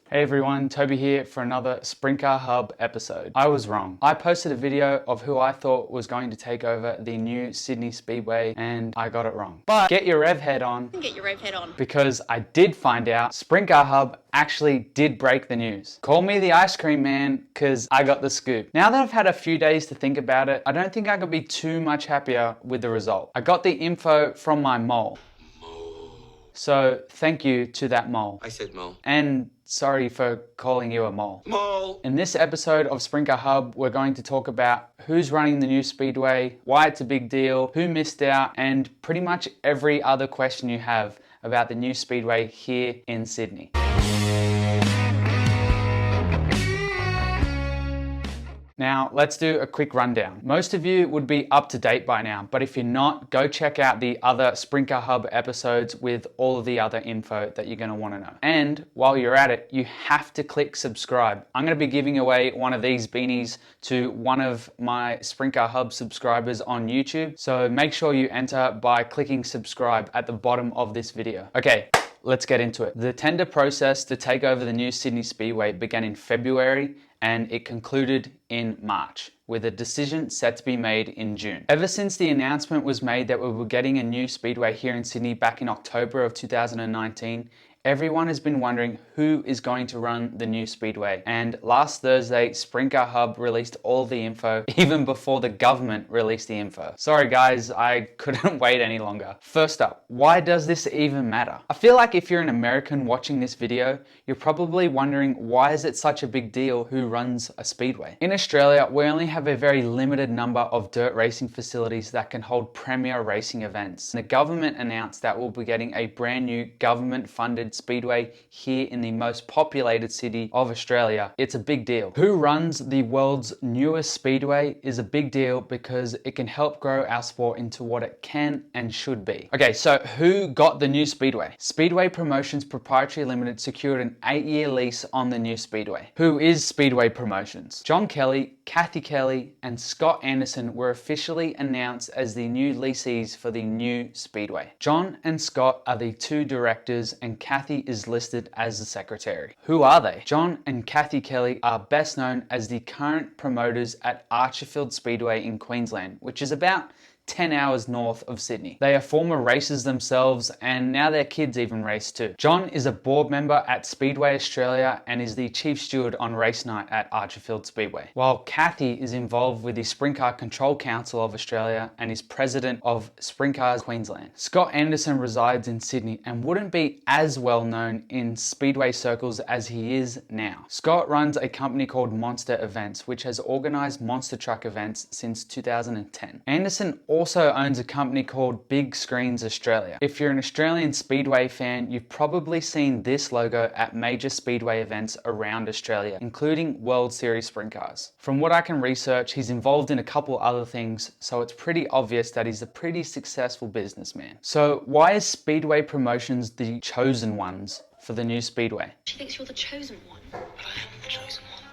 Hey everyone, Toby here for another Sprint Car Hub episode. I was wrong. I posted a video of who I thought was going to take over the new Sydney Speedway and I got it wrong. But get your rev head on. Get your rev head on. Because I did find out Sprint Car Hub actually did break the news. Call me the ice cream man because I got the scoop. Now that I've had a few days to think about it, I don't think I could be too much happier with the result. I got the info from my mole. So thank you to that mole. I said mole. And sorry for calling you a mole. Mole! In this episode of Sprint Car Hub, we're going to talk about who's running the new Speedway, why it's a big deal, who missed out, and pretty much every other question you have about the new Speedway here in Sydney. Now, let's do a quick rundown. Most of you would be up to date by now, but if you're not, go check out the other Sprint Car Hub episodes with all of the other info that you're gonna wanna know. And while you're at it, you have to click subscribe. I'm gonna be giving away one of these beanies to one of my Sprint Car Hub subscribers on YouTube, so make sure you enter by clicking subscribe at the bottom of this video. Okay, let's get into it. The tender process to take over the new Sydney Speedway began in February and it concluded in March, with a decision set to be made in June. Ever since the announcement was made that we were getting a new Speedway here in Sydney back in October of 2019, everyone has been wondering who is going to run the new Speedway. And last Thursday, Sprint Car Hub released all the info, even before the government released the info. Sorry guys, I couldn't wait any longer. First up, why does this even matter? I feel like if you're an American watching this video, you're probably wondering why is it such a big deal who runs a Speedway? In Australia, we only have a very limited number of dirt racing facilities that can hold premier racing events. The government announced that we'll be getting a brand new government-funded Speedway here in the most populated city of Australia. It's a big deal. Who runs the world's newest Speedway is a big deal because it can help grow our sport into what it can and should be. Okay, so who got the new Speedway? Speedway Promotions Proprietary Limited secured an 8-year lease on the new Speedway. Who is Speedway Promotions? John Kelly, Kathy Kelly, and Scott Anderson were officially announced as the new lessees for the new Speedway. John and Scott are the two directors and Kathy is listed as the secretary. Who are they? John and Kathy Kelly are best known as the current promoters at Archerfield Speedway in Queensland, which is about 10 hours north of Sydney. They are former racers themselves and now their kids even race too. John is a board member at Speedway Australia and is the chief steward on race night at Archerfield Speedway. While Kathy is involved with the Sprint Car Control Council of Australia and is president of Sprint Cars Queensland. Scott Anderson resides in Sydney and wouldn't be as well known in Speedway circles as he is now. Scott runs a company called Monster Events, which has organized monster truck events since 2010. Anderson also owns a company called Big Screens Australia. If you're an Australian Speedway fan, you've probably seen this logo at major Speedway events around Australia, including World Series Sprint Cars. From what I can research, he's involved in a couple other things, so it's pretty obvious that he's a pretty successful businessman. So why is Speedway Promotions the chosen ones for the new Speedway? She thinks you're the chosen one. But I am the chosen one.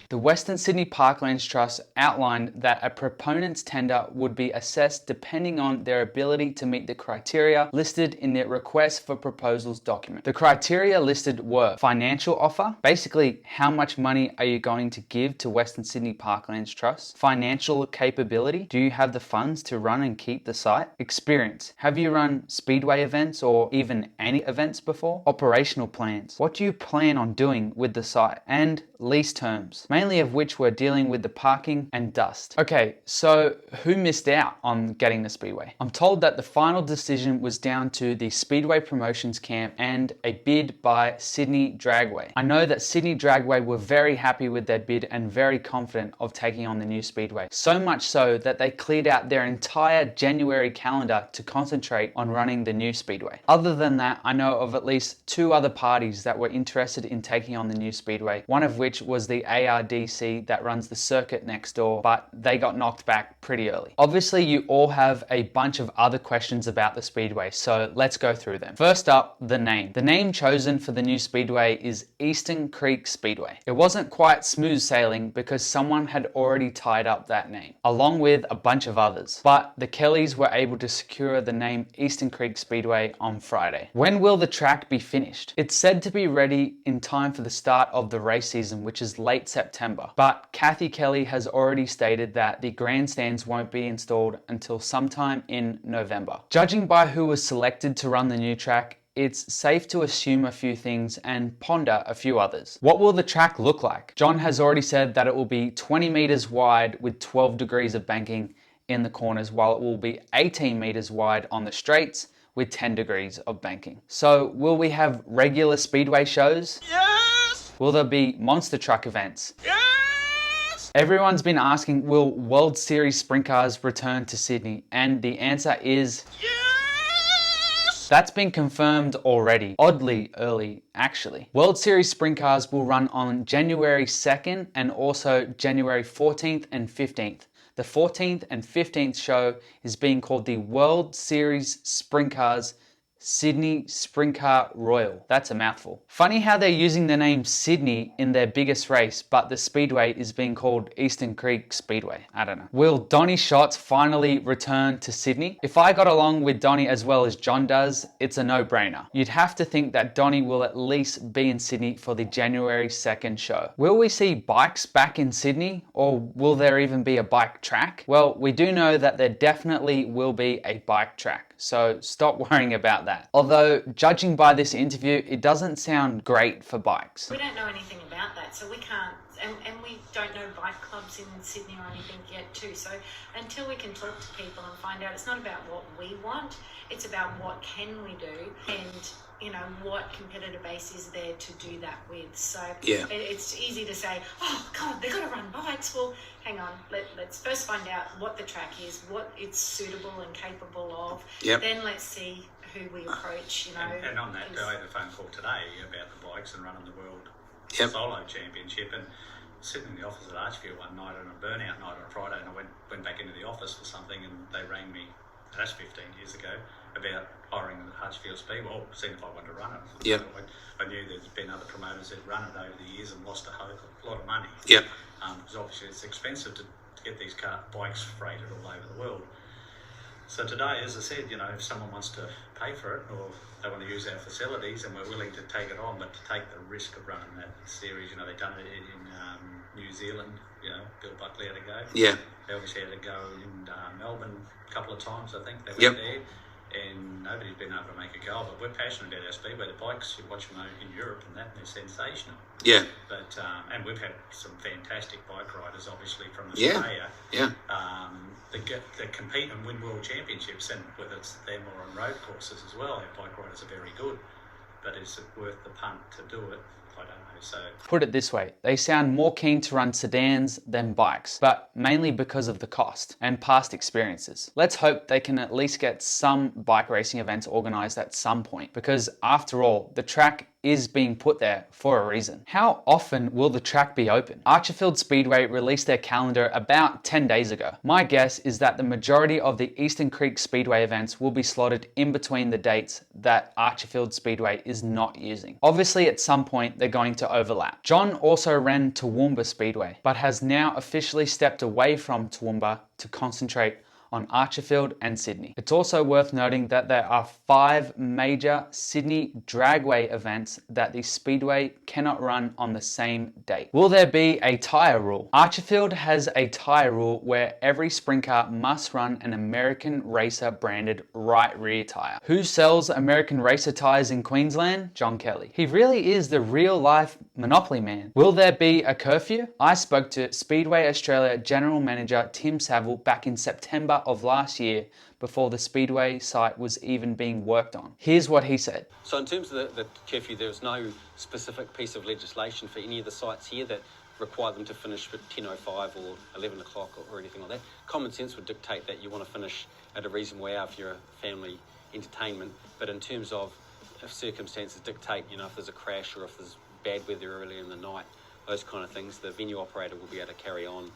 The Western Sydney Parklands Trust outlined that a proponent's tender would be assessed depending on their ability to meet the criteria listed in their request for proposals document. The criteria listed were financial offer, basically how much money are you going to give to Western Sydney Parklands Trust, financial capability, do you have the funds to run and keep the site, experience, have you run Speedway events or even any events before, operational plans, what do you plan on doing with the site, and lease terms, mainly of which were dealing with the parking and dust. Okay, so who missed out on getting the Speedway? I'm told that the final decision was down to the Speedway Promotions camp and a bid by Sydney Dragway. I know that Sydney Dragway were very happy with their bid and very confident of taking on the new Speedway. So much so that they cleared out their entire January calendar to concentrate on running the new Speedway. Other than that, I know of at least 2 other parties that were interested in taking on the new Speedway, one of which which was the ARDC that runs the circuit next door, but they got knocked back pretty early. Obviously, you all have a bunch of other questions about the Speedway, so let's go through them. First up, the name. The name chosen for the new Speedway is Eastern Creek Speedway. It wasn't quite smooth sailing because someone had already tied up that name, along with a bunch of others. But the Kellys were able to secure the name Eastern Creek Speedway on Friday. When will the track be finished? It's said to be ready in time for the start of the race season, which is late September. But Kathy Kelly has already stated that the grandstands won't be installed until sometime in November. Judging by who was selected to run the new track, it's safe to assume a few things and ponder a few others. What will the track look like? John has already said that it will be 20 meters wide with 12 degrees of banking in the corners, while it will be 18 meters wide on the straights with 10 degrees of banking. So will we have regular Speedway shows? Yes! Will there be monster truck events? Yes! Everyone's been asking, will World Series sprint cars return to Sydney? And the answer is Yes! that's been confirmed already, oddly early actually. World Series sprint cars will run on January 2nd and also January 14th and 15th. The 14th and 15th show is being called the World Series Sprint Cars Sydney Sprint Car Royal. That's a mouthful. Funny how they're using the name Sydney in their biggest race, but the Speedway is being called Eastern Creek Speedway. I don't know. Will Donnie Schatz finally return to Sydney? If I got along with Donnie as well as John does, it's a no-brainer. You'd have to think that Donnie will at least be in Sydney for the January 2nd show. Will we see bikes back in Sydney, or will there even be a bike track? Well, we do know that there definitely will be a bike track, so stop worrying about that. Although, judging by this interview, it doesn't sound great for bikes. We don't know anything about that, so we can't, and we don't know bike clubs in Sydney or anything yet too. So until we can talk to people and find out, it's not about what we want, it's about what can we do, and you know, what competitor base is there to do that with. So it's easy to say, oh God, they've got to run bikes. Well, hang on, let's first find out what the track is, what it's suitable and capable of. Then let's see who we approach, you know. And on that, I had a phone call today about the bikes and running the World Solo Championship, and sitting in the office at Archfield one night on a burnout night on a Friday, and I went back into the office for something, and they rang me, that's 15 years ago, about hiring the Huddersfield Speedway, or seeing if I wanted to run it. I knew there's been other promoters that run it over the years and lost a lot of money. Because obviously it's expensive to get these bikes freighted all over the world. So today, as I said, you know, if someone wants to pay for it or they want to use our facilities, and we're willing to take it on, but to take the risk of running that series, you know, they've done it in New Zealand, you know, Bill Buckley had to go. They obviously had to go in Melbourne a couple of times, I think. They went there, and nobody's been able to make a go. But we're passionate about our Speedway. The bikes, you watch them in Europe and that, and they're sensational. But, and we've had some fantastic bike riders, obviously, from Australia. That compete and win world championships, and whether it's them or on road courses as well, our bike riders are very good. But is it worth the punt to do it? I don't know. So put it this way, they sound more keen to run sedans than bikes, but mainly because of the cost and past experiences. Let's hope they can at least get some bike racing events organized at some point, because after all, the track is being put there for a reason. How often will the track be open? Archerfield Speedway released their calendar about 10 days ago. My guess is that the majority of the Eastern Creek Speedway events will be slotted in between the dates that Archerfield Speedway is not using. Obviously, at some point, they're going to overlap. John also ran Toowoomba Speedway, but has now officially stepped away from Toowoomba to concentrate on Archerfield and Sydney. It's also worth noting that there are 5 major Sydney dragway events that the Speedway cannot run on the same date. Will there be a tyre rule? Archerfield has a tyre rule where every sprint car must run an American Racer branded right rear tyre. Who sells American Racer tyres in Queensland? John Kelly. He really is the real life Monopoly man. Will there be a curfew? I spoke to Speedway Australia General Manager Tim Saville back in September of last year, before the Speedway site was even being worked on. Here's what he said. So in terms of the curfew, there's no specific piece of legislation for any of the sites here that require them to finish at 10:05 or 11 o'clock or anything like that. Common sense would dictate that you want to finish at a reasonable hour for your family entertainment, but in terms of if circumstances dictate, you know, if there's a crash or if there's bad weather earlier in the night, those kind of things, the venue operator will be able to carry on,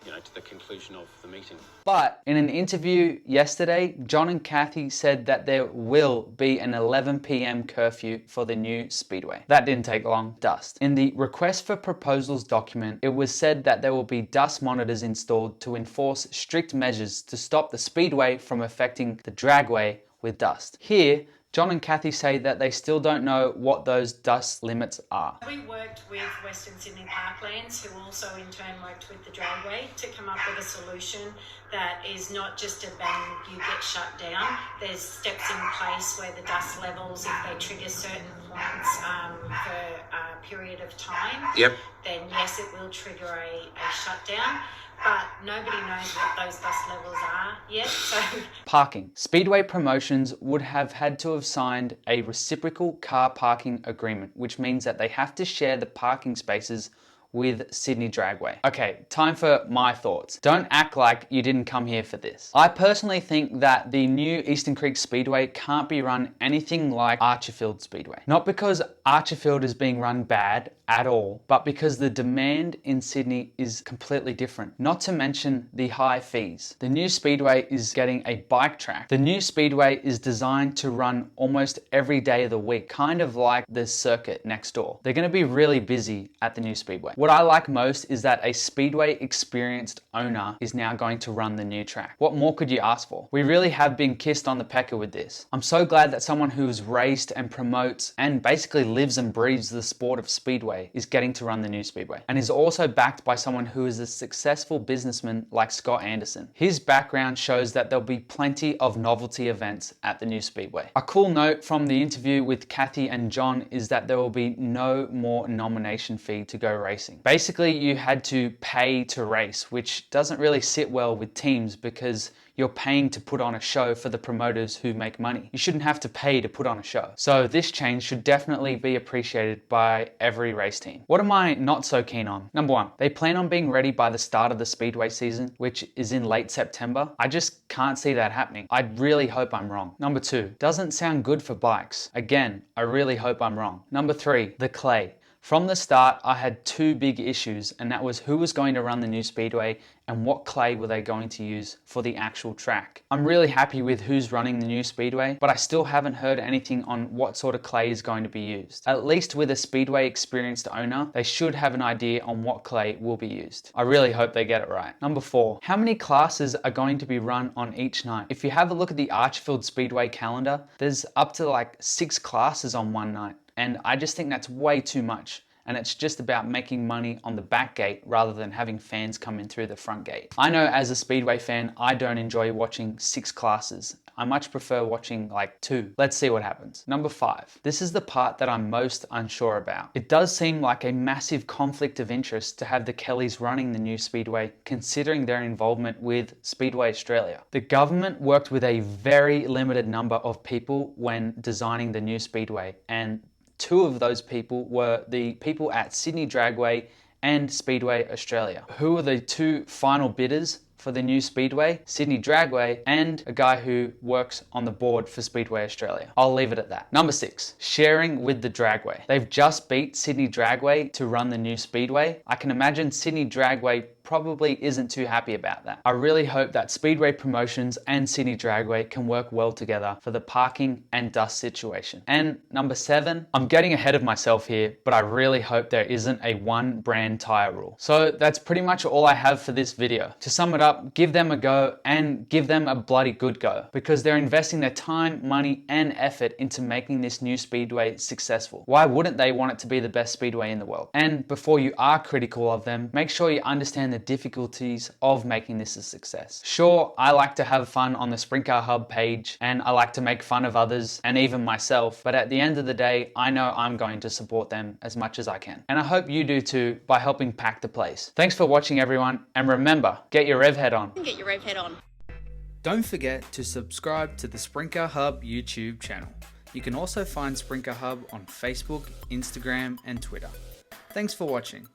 to the conclusion of the meeting. But in an interview yesterday, John and Kathy said that there will be an 11 p.m. curfew for the new Speedway. That didn't take long. Dust. In the request for proposals document, it was said that there will be dust monitors installed to enforce strict measures to stop the Speedway from affecting the dragway with dust. Here, John and Kathy say that they still don't know what those dust limits are. We worked with Western Sydney Parklands, who also in turn worked with the dragway, to come up with a solution that is not just a bang, you get shut down. There's steps in place where the dust levels, if they trigger certain points for a period of time, then yes, it will trigger a shutdown. But nobody knows what those dust levels are yet. So parking. Speedway Promotions would have had to have signed a reciprocal car parking agreement, which means that they have to share the parking spaces with Sydney Dragway. Okay, time for my thoughts. Don't act like you didn't come here for this. I personally think that the new Eastern Creek Speedway can't be run anything like Archerfield Speedway. Not because Archerfield is being run bad at all, but because the demand in Sydney is completely different. Not to mention the high fees. The new Speedway is getting a bike track. The new Speedway is designed to run almost every day of the week, kind of like the circuit next door. They're gonna be really busy at the new Speedway. What I like most is that a Speedway experienced owner is now going to run the new track. What more could you ask for? We really have been kissed on the pecker with this. I'm so glad that someone who's raced and promotes and basically lives and breathes the sport of Speedway is getting to run the new Speedway, and is also backed by someone who is a successful businessman like Scott Anderson. His background shows that there'll be plenty of novelty events at the new Speedway. A cool note from the interview with Kathy and John is that there will be no more nomination fee to go racing. Basically, you had to pay to race, which doesn't really sit well with teams because you're paying to put on a show for the promoters who make money. You shouldn't have to pay to put on a show. So this change should definitely be appreciated by every race team. What am I not so keen on? Number one, they plan on being ready by the start of the Speedway season, which is in late September. I just can't see that happening. I really hope I'm wrong. Number two, doesn't sound good for bikes. Again, I really hope I'm wrong. Number three, the clay. From the start, I had two big issues, and that was who was going to run the new Speedway and what clay were they going to use for the actual track. I'm really happy with who's running the new Speedway, but I still haven't heard anything on what sort of clay is going to be used. At least with a Speedway experienced owner, they should have an idea on what clay will be used. I really hope they get it right. Number four, how many classes are going to be run on each night? If you have a look at the Archerfield Speedway calendar, there's up to like 6 classes on one night. And I just think that's way too much. And it's just about making money on the back gate rather than having fans come in through the front gate. I know as a Speedway fan, I don't enjoy watching 6 classes. I much prefer watching like 2. Let's see what happens. Number 5. This is the part that I'm most unsure about. It does seem like a massive conflict of interest to have the Kellys running the new Speedway, considering their involvement with Speedway Australia. The government worked with a very limited number of people when designing the new Speedway, and 2 of those people were the people at Sydney Dragway and Speedway Australia. Who are the 2 final bidders for the new Speedway? Sydney Dragway and a guy who works on the board for Speedway Australia. I'll leave it at that. Number 6, sharing with the Dragway. They've just beat Sydney Dragway to run the new Speedway. I can imagine Sydney Dragway probably isn't too happy about that. I really hope that Speedway Promotions and Sydney Dragway can work well together for the parking and dust situation. And number 7, I'm getting ahead of myself here, but I really hope there isn't a one brand tire rule. So that's pretty much all I have for this video. To sum it up, give them a go and give them a bloody good go, because they're investing their time, money and effort into making this new Speedway successful. Why wouldn't they want it to be the best Speedway in the world? And before you are critical of them, make sure you understand the difficulties of making this a success. Sure, I like to have fun on the Sprint Car Hub page and I like to make fun of others and even myself, but at the end of the day, I know I'm going to support them as much as I can. And I hope you do too by helping pack the place. Thanks for watching everyone, and remember, get your rev head on. Get your rev head on. Don't forget to subscribe to the Sprint Car Hub YouTube channel. You can also find Sprint Car Hub on Facebook, Instagram and Twitter. Thanks for watching.